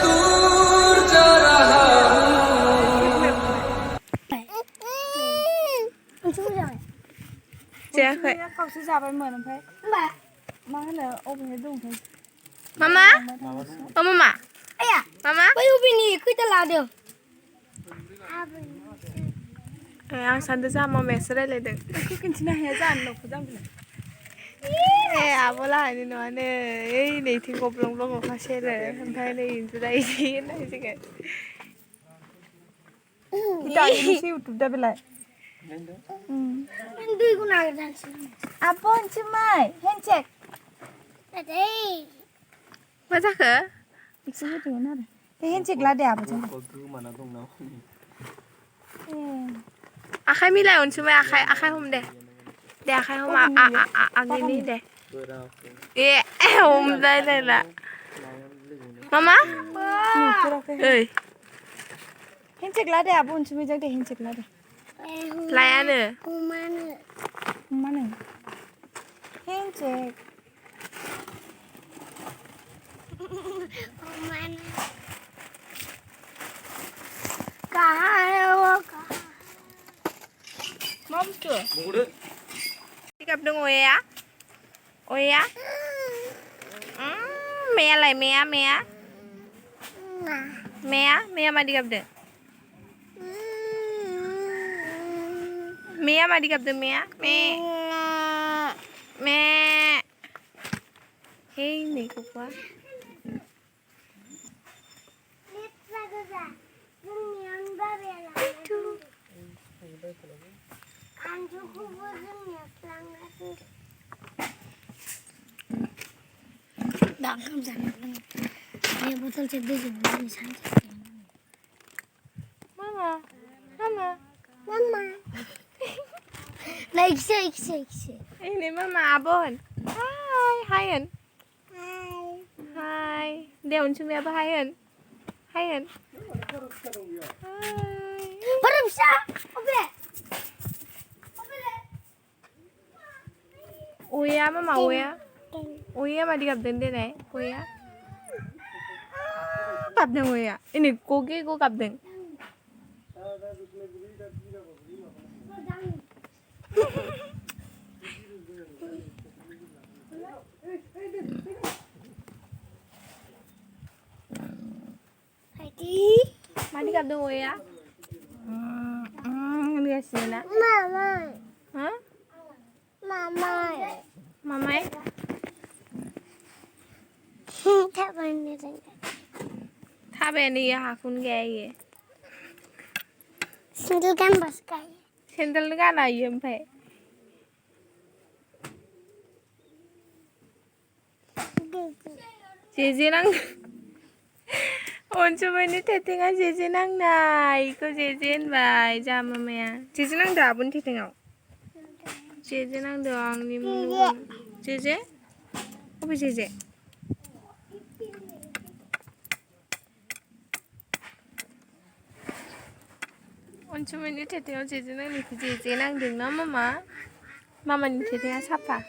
दूर जा रहा जायाखै खावसे जाबायमोन ओमफ्राय मा होनो अबेहाय दंथाय मामा अ मामा आया मामा बै अबेनि खैथा लादों आं सानदों जा मामायासो रायलायदों बेखौ खिन्थिनो हाया जानो न'खौ जामबिलाय ए आब' लाहानि न'आनो ओइ नैथिं गब्लं ब्लं अखा सेरो ओमफ्राय नै इन्जुरा इदि होननांसिगोन दानिसो इउटुब दा बेलाय दैखौ नागिरदांसै आब' अनसुमै हेन्डसेक मा जाखो बेखौ होदोंमोन आरो बे हेन्डसेक लादे आब'जों आखाइ मिलाय अनसुमै आखाइ हम दे आखाइ हम आगैनि दे ए हमलायलायला मामा ओइ हेन्डसेक लादे आब' अनसुमैजों दे हेन्डसेक लादे लायानो मानो हेन्डसेक मा बुस्थु गाबदों अया मेयालाय मेया मादि गाबदों मेया मादि गाबदों मेया मे हे नै गथ'आ Mama. Nah, ikse. Ini mama abon. Hai. Dia unsur apa hai. Hai. Pada bisa. Oke. Oya mama oya. Oya mah digabden deh nih. Oya. Gabden oya. Ini koge ko gabden. Mandi gabden oya. Lihat sini nak. Mama. Hah? Mama. Mamai? Tabe ni ya hakun gaya. Sendal kan bos kaya. Sendal kan ayam pe. Jeje nang. Onco ini tetengah jeje nang nai. Iko jejein bai jama mea. Jeje nang dabun tetengah. Jeje nang doang ni mun. Jeje? Apa jeje? Onco ini tetengah jeje nang ni jeje nang deng na mama. Mama ni tetengah siapa?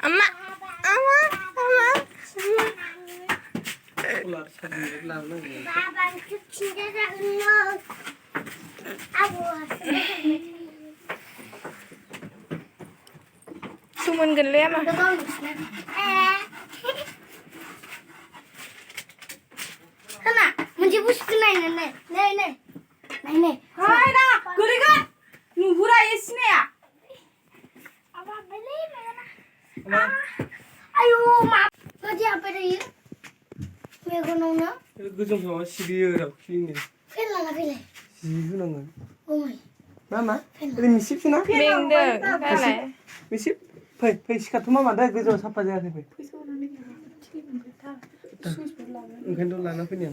Ama. Baban küçüğünde de ünlü. Sumun gele ama. Hana, म्हणजे बुष्क नाही. Hai na, guriga. Nuhura isne ya. Aba beli mana? Ayo, ma. Kau apa dia? Mego nona. 그 좀 더 시리얼하고 휘는 Film mana film? 시훈한 건 Oh my. मा ओरै मिसिबसोना बेंदों दालाय मिसिब फै सिखारथ' मा मादों गोजौआव साफा जायाखै फै ओंखायनोथ' लाना फैनो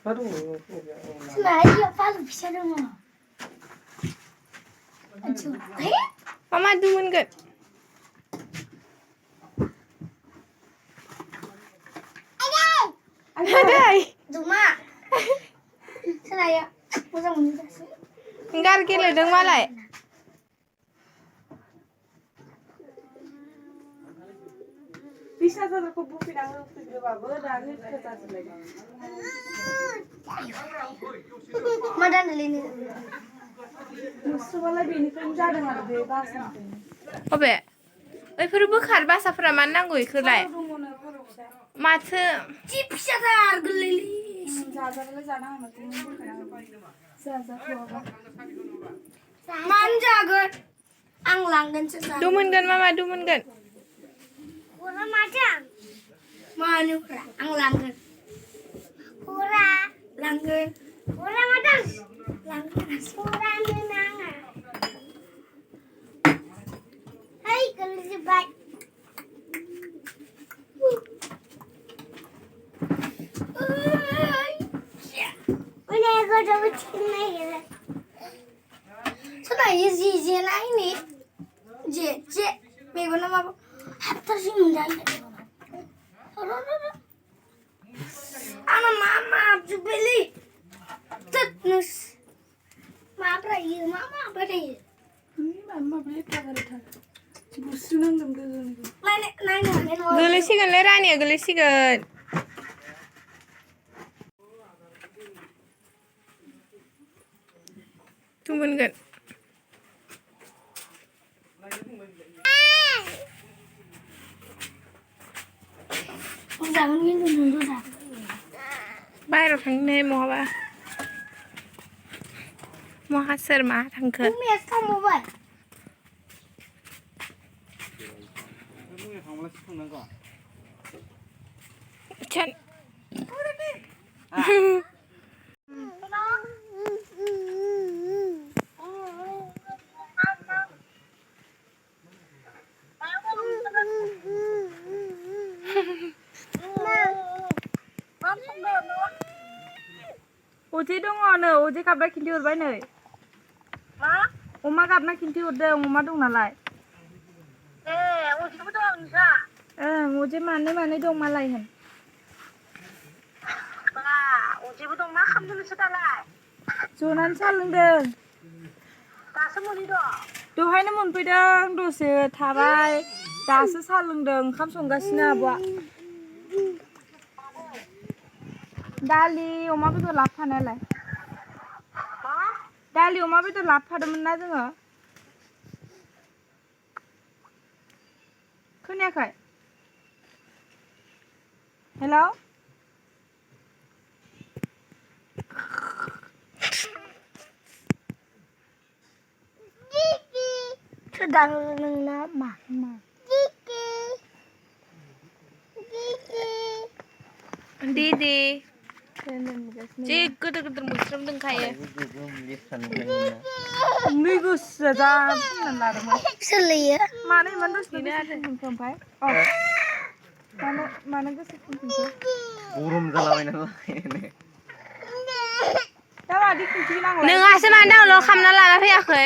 मा दङ Mama dumoनगोन आदै Duma. Senaya. Moजां मोनजासै. गार गेलेदों मालाय बिसाजारखौ बुफिना होफैग्रोबाबो दा होजाजोबलायदों मा दानदोंलै मुस्रुमालाय बेनिफ्रायनो जादों आरो बे बासनिफ्रायनो अबे बैफोर बोखार बासाफोरा मानो नांगौ इखौलाय दङनो खर' फिसा माथो जि फिसाथार गोरलैलै जाजाबालाय जानो हागोन जाजाथ'वाबा मानो जागोन आं लांगोनसो दुमोनगोन मामा दुमोनगोन हरा माथो मानो हरा आं लांगोन हरा लांगोन हरा माथो लांगोन हरानो नाङा है गोलैजोब्बाय Soalnya Zizi ini Jece megana apa hatta sih mendai ana mama jubeli tetnus mama iya mama apa deh ini mama beli pagar मुस्रुनांदों गोजौनिखौ नायनो गोलैसिगोनलै रानिया गोलैसिगोन दुमोनगोन बाहेराव थांनाय महाबा महा सोर मा थांखो Chan. Uji dong ono, uji kabra kinti urbai nih. Ma? Oma kabra kinti urde, oma dong nalai. uji betul enggak? Uji mana dong malai kan? Uji betul mak kamu dulu sekarang. Jualan salung dong. Kasih mau dong. Dohainnya munpidang dose tabai, dasa salung dong, kam songgasnya buat. Dali, oma betul lapar nalai. Dali, oma betul lapar demen aja nggak? Kenapa? Hello? Sedang nama. Didi. Cik, kudu muslim dong kaya. Migus saja, nanda rumah. Selia. Mana mandu sini ada sampai. Oh, mana ke sini? Burung galauin ini. Tahu adik kucing nang. Nengah semana lo kamna lana fiakhe.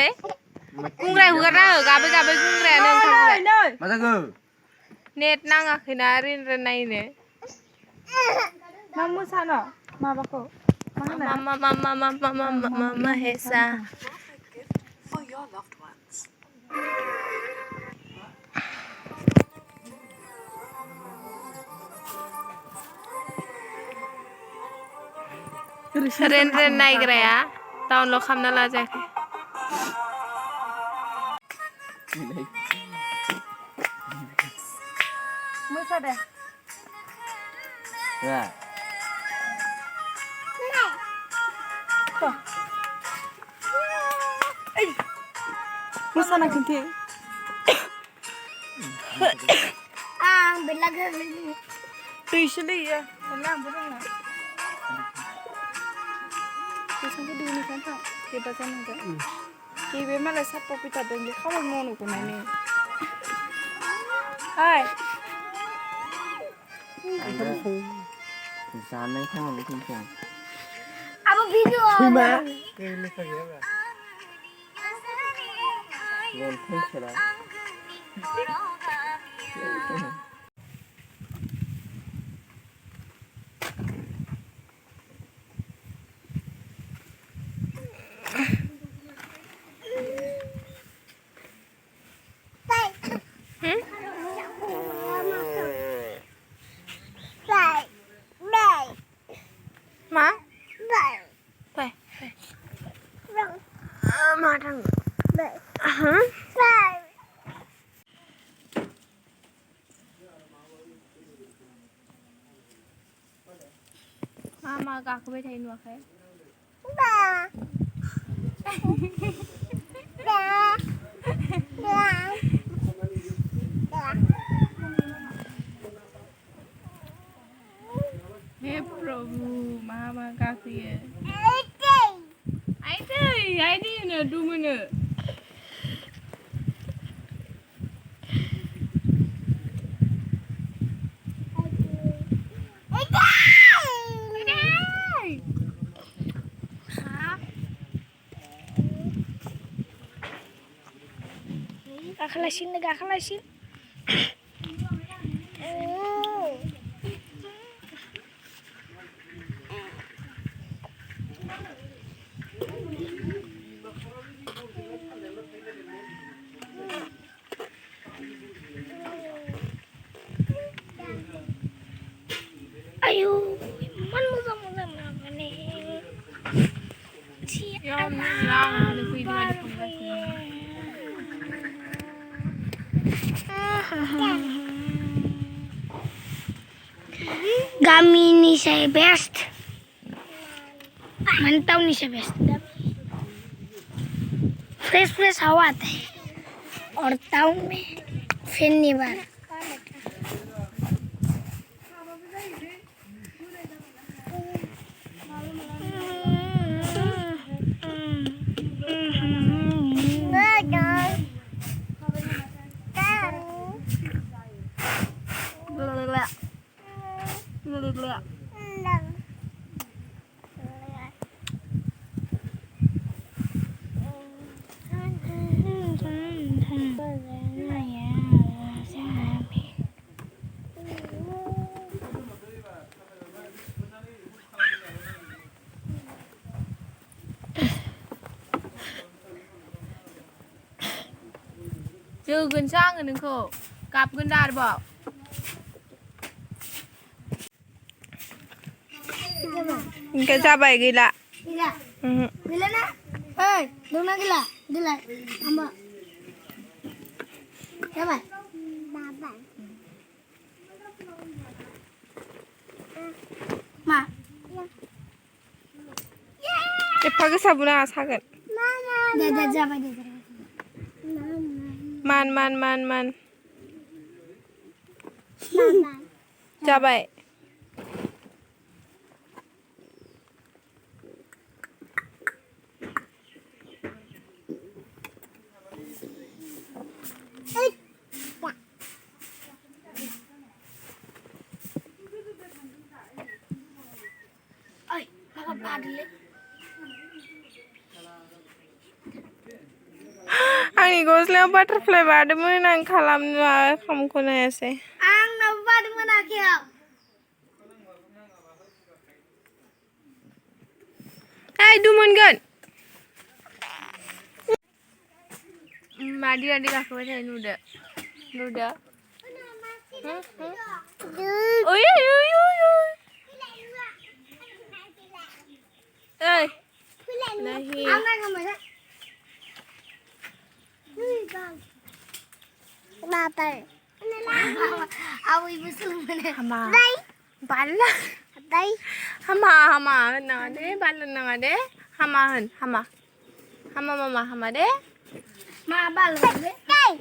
Kungrai hugara, gabe kungrai neng kungrai. Masa ke? Net nang akhinarin renai ne. Namu sana, mabako. Mama Hesa. For your loved ones. Ren naik ya. Tahun lo kamna lajak. Musa deh. Ya. Musa nak kinti. Bela geli. Tuh isli ya. Enak burung lah. बेसांखौ दुनिखान थां देबा जानांगोन गेबे मालाय साप्पा फैथारदों बे खामानि मावनोखौ नायनो हाय जानाय खामानि फैदों अब भिडिअ सैमा लेखा गैयाब्रा लन्थन सोरा मा fai ma thằng hả ma गाखोबाय थायो नुवाखै हे प्रभु मा गाखोयो आइदै होनो दुमोनो गाखोलासिन ayo man moza nih ya lang ada video di Gami ni saya best mantap nih saya best fresh hawa आता है और टाउन में फिर नहीं बार जोगोन सांगो नोंखौ गाबगोन दा आरोबाव इनका जाबाय गैला गैला ना ओइ दंना गैला देलाय आंबा जाबाय मा एफा गोसा बुना सागोन दे जाबाय दे मान जाबाय ओइ माबा बादले आंनि गस्लायाव बाटारफ्लाइ बारदोंमोन आं खालामखौनो हायासै आंनाबो बादोंमोन आखायाव ओइ दुमोनगोन मादि गाखोबाय थायो नुदो ओइ नहीं Baper. Awi busuk mana? Hama. Bala. Dai. Hama na de bala na de. Hama mama de. Ma bala de. Dai.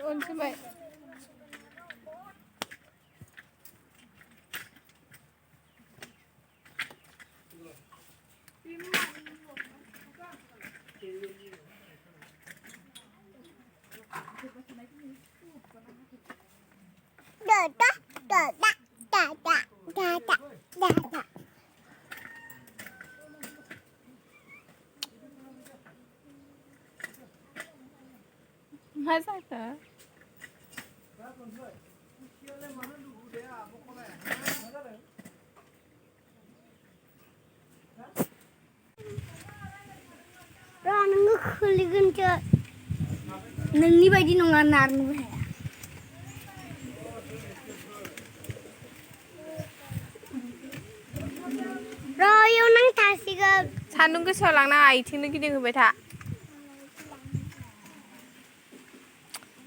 अनसोबाय मा जाखो नोङो खोलैगोनसो नोंनि बायदि नङा नारनोबो हाया र'याव नों थासिगोन सान्दुं गोसायाव लांना आथिंनो गिदिंहोबाय था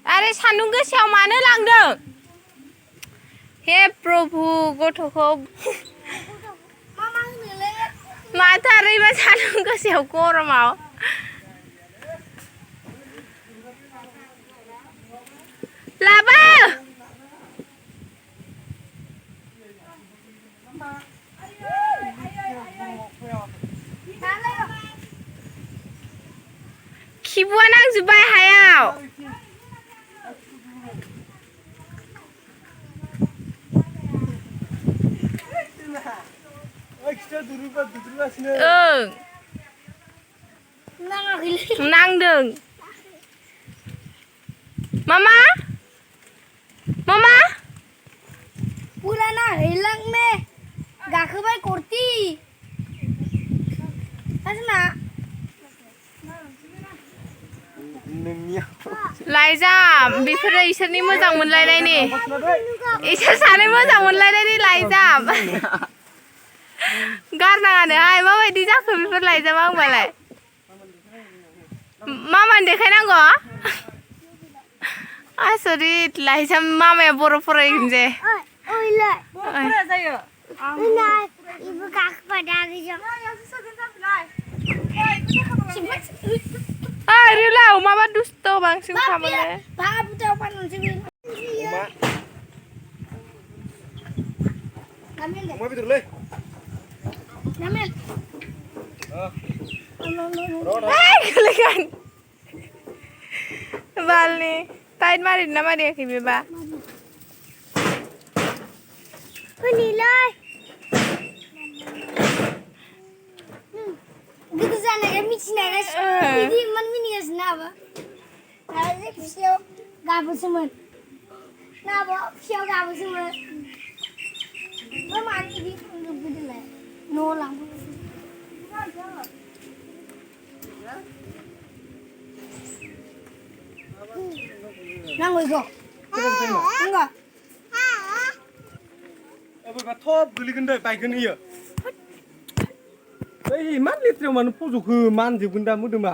अरे सान्दुं गोसायाव मानो लांदों हे प्रभु गथ'खौ मामा होनोलै माथो ओरैबा सान्दुं गोसायाव गरमाव लाबो खिबुआ नांजोब्बाय हायाव ओं नांदों मामा मामा पुराना हैलांने गाखोबाय करती आसना लाइजाम बेफोरो इसोरनि मोजां मोनलायनायनि इसोर सानै मोजां मोनलायनायनि लाइजाम गारनाङानोहाय माबायदि जाखो बेफोर लाइजामा होमबालाय मामानो देखायनांगौ आसरित लाइजाम मामाया बर' फरायगोन जे ओइलाय फराया जायो ओइलाय इबो गाखोबाय आगैजों ओइ रिलाव माबा दुस्त बांसिन खालामो बाबुटाव फाननोसै अमा बेदरलै नामेल गोलैगोन बालनि टाइट मारिदों ना मारियाखै बेबा फैनिलाय गोदो जानाया मिथिनाया बिदि इमान मिनिगासिनो आबो आरो फिसायाव गाबोसोमोन नाबो फिसायाव गाबोसोमोन मा मानि बिदि गोदोलाय न'आव लांफैनोसै नांगौ इखौ नांगौ अबेबा थब गोलैगोन दे बायगोन इयो ओइ इमान लेथ्रायाव मानो फज'खो मानजोबगोन दा मोदोमा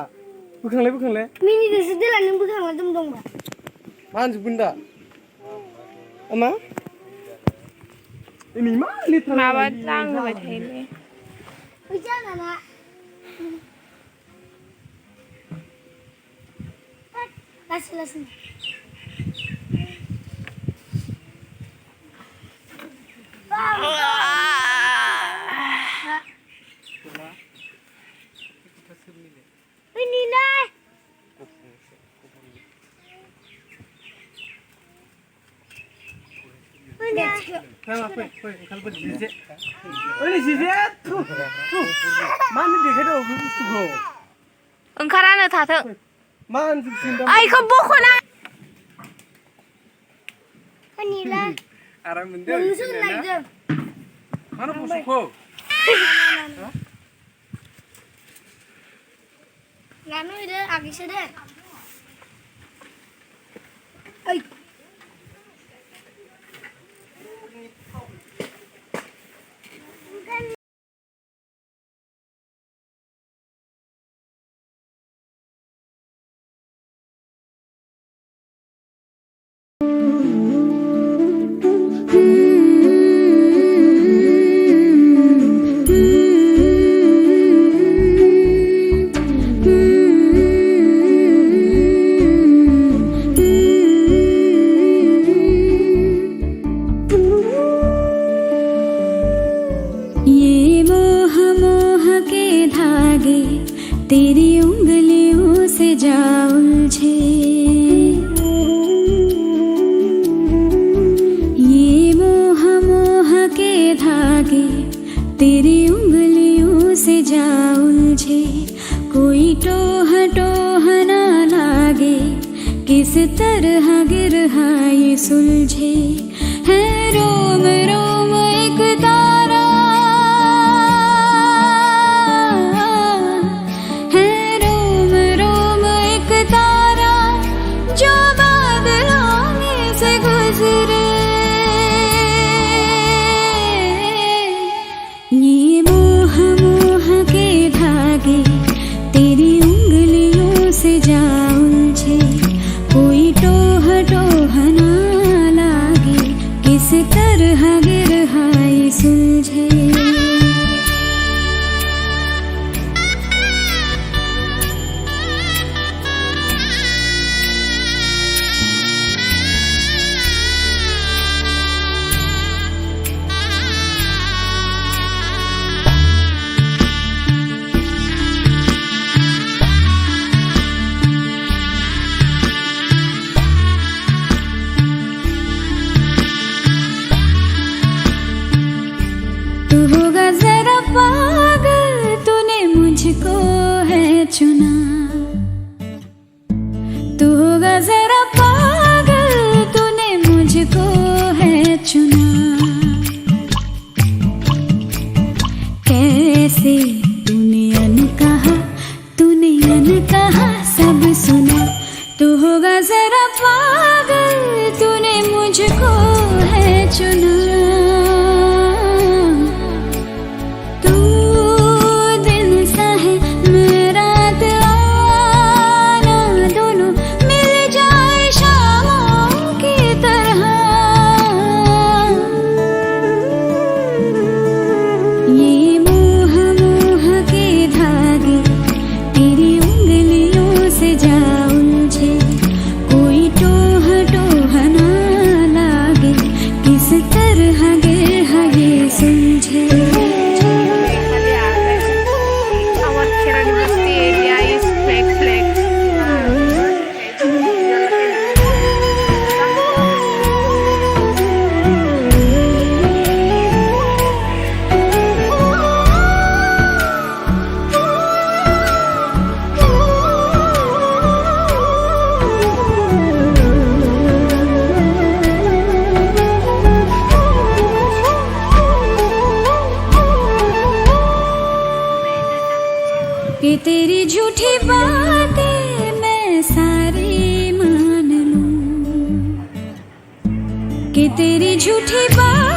बोखांलाय बोखांलाय मिनिदोंसो देला नों बोखांना दंबा मानजोबगोन दा मा इमान लेथ्रा माबा दांहोबाय थायोलै फैसा नाना लासै लासै फैनिलाय फै ओंखारबो जिजे ओइ जिजे थु मानो देखायदों बे बुस्थुखौ ओंखारानो थाथों मानजोबसिन दा आइखौ बख'ना फैनिलाय आराम मोनदों नोंसो लायदों मानो बस'खो लानो होदो आगैसो दे ओइ तेरी उंगलियों से जा उलझे। ये मोह मोह के धागे तेरी उंगलियों से जा उलझे। कोई टोह टोह ना लागे, किस तरह गिरहा ये सुलझे। है रोम रोम एक तारा, है रोम रोम एक तारा जो बादलों में से गुजरे। ये मोह मोह के धागे तेरी उंगलियों से जा उलझे। कोई टोह टोह ना लागे, किस तरह गिरहा ये सुलझे। तू होगा जरा पागल, तूने मुझको है चुना। तू होगा जरा पागल, तूने मुझको है चुना। कैसे तूने अनकहा सब सुना। तू होगा जरा पागल, तूने मुझको है चुना। कि तेरी झूठी बातें मैं सारी मान लूं। कि तेरी झूठी बात